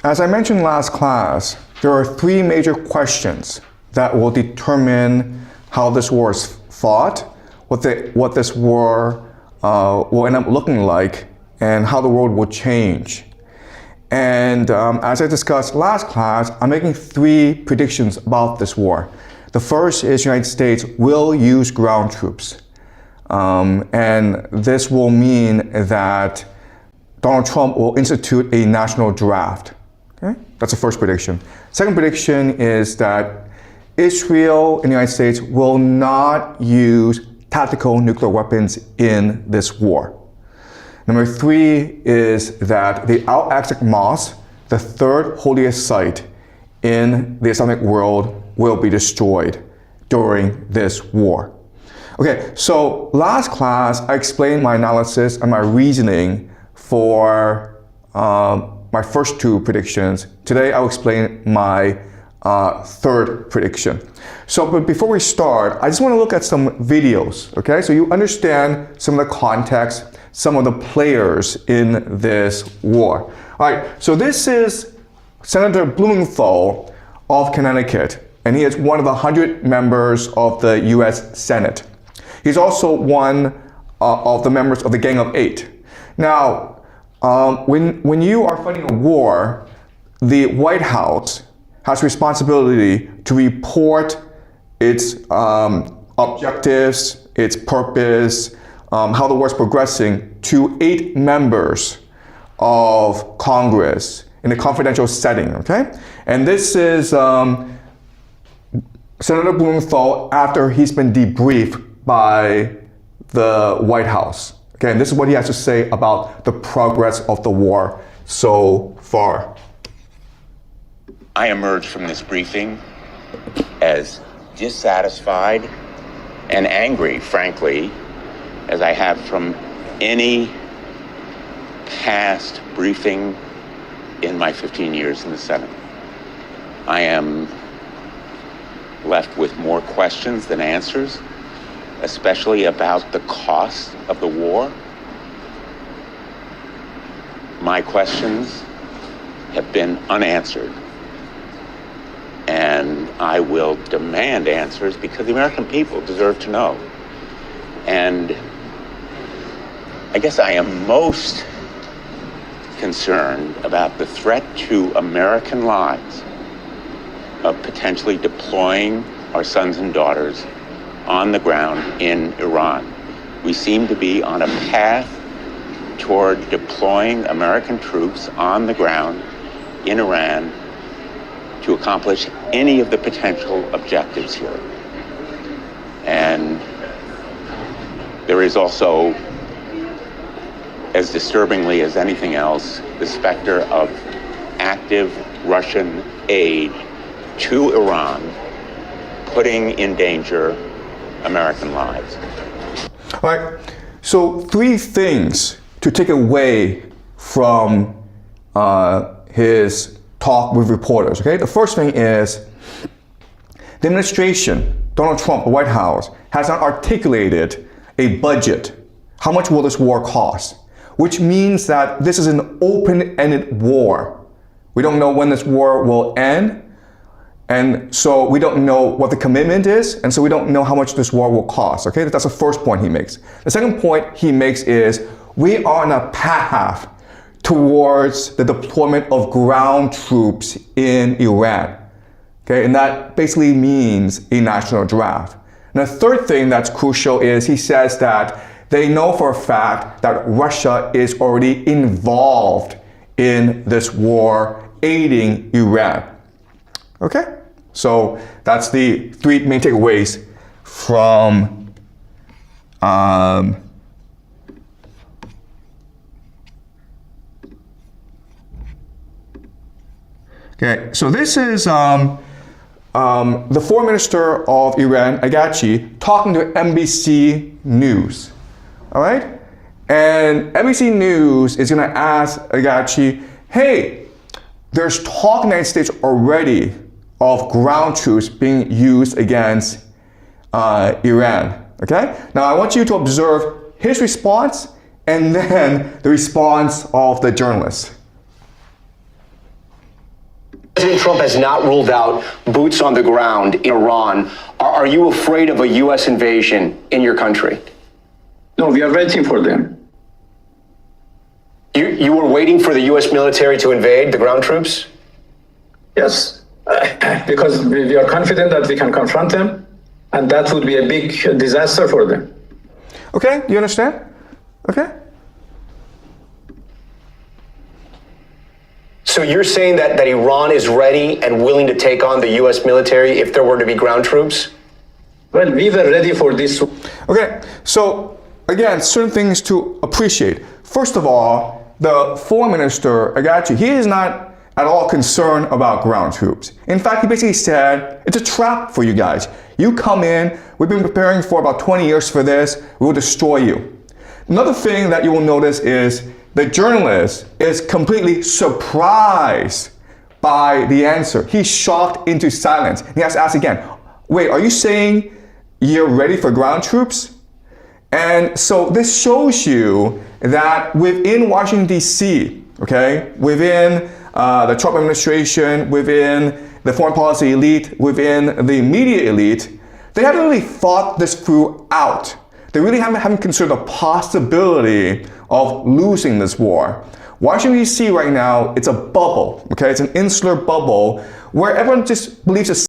As I mentioned last class, there are three major questions that will determine how this war is fought, what this war will end up looking like, and how the world will change. And as I discussed last class, I'm making three predictions about this war. The first is the United States will use ground troops. And this will mean that Donald Trump will institute a national draft. Okay? That's the first prediction. Second prediction is that Israel and the United States will not use tactical nuclear weapons in this war. Number three is that the Al-Aqsa Mosque, the third holiest site in the Islamic world, will be destroyed during this war. Okay, so last class I explained my analysis and my reasoning for my first two predictions. Today I'll explain my third prediction. But before we start, I just want to look at some videos, okay? So you understand some of the context, some of the players in this war. All right, so this is Senator Blumenthal of Connecticut, and he is one of the 100 members of the US Senate. He's also one of the members of the Gang of Eight. Now, when you are fighting a war, the White House has responsibility to report its objectives, its purpose, how the war is progressing to 8 members of Congress in a confidential setting, okay? And this is Senator Blumenthal after he's been debriefed by the White House. Okay, and this is what he has to say about the progress of the war so far. I emerged from this briefing as dissatisfied and angry, frankly, as I have from any past briefing in my 15 years in the Senate. I am left with more questions than answers, especially about the cost of the war. My questions have been unanswered, and I will demand answers because the American people deserve to know. And I guess I am most concerned about the threat to American lives of potentially deploying our sons and daughters on the ground in Iran. We seem to be on a path toward deploying American troops on the ground in Iran to accomplish any of the potential objectives here. And there is also, as disturbingly as anything else, the specter of active Russian aid to Iran, putting in danger American lives. All right, so three things to take away from his talk with reporters, okay? The first thing is the administration, Donald Trump, the White House, has not articulated a budget. How much will this war cost? Which means that this is an open-ended war. We don't know when this war will end, and so we don't know what the commitment is, and so we don't know how much this war will cost, okay? That's the first point he makes. The second point he makes is we are on a path towards the deployment of ground troops in Iran, okay? And that basically means a national draft. And the third thing that's crucial is he says that they know for a fact that Russia is already involved in this war, aiding Iran. Okay? So that's the three main takeaways from okay, so this is the foreign minister of Iran, Agachi, talking to NBC News. All right? And NBC News is going to ask Agachi, hey, there's talk in the United States already of ground troops being used against Iran. Okay? Now I want you to observe his response and then the response of the journalist. President Trump has not ruled out boots on the ground in Iran. Are you afraid of a U.S. invasion in your country? No, we are waiting for them. You were waiting for the U.S. military to invade, the ground troops? Yes, because we are confident that we can confront them, and that would be a big disaster for them. Okay, you understand? Okay. So you're saying that Iran is ready and willing to take on the U.S. military if there were to be ground troops? Well, we were ready for this. Okay, so again, certain things to appreciate. First of all, the foreign minister, Agachi, he is not at all concerned about ground troops. In fact, he basically said, it's a trap for you guys. You come in, we've been preparing for about 20 years for this, we will destroy you. Another thing that you will notice is the journalist is completely surprised by the answer. He's shocked into silence. He has to ask again, wait, are you saying you're ready for ground troops? And so this shows you that within Washington, D.C., okay, within the Trump administration, within the foreign policy elite, within the media elite, they haven't really thought this through out. They really haven't considered the possibility of losing this war. Washington, D.C. right now, it's a bubble, okay? It's an insular bubble where everyone just believes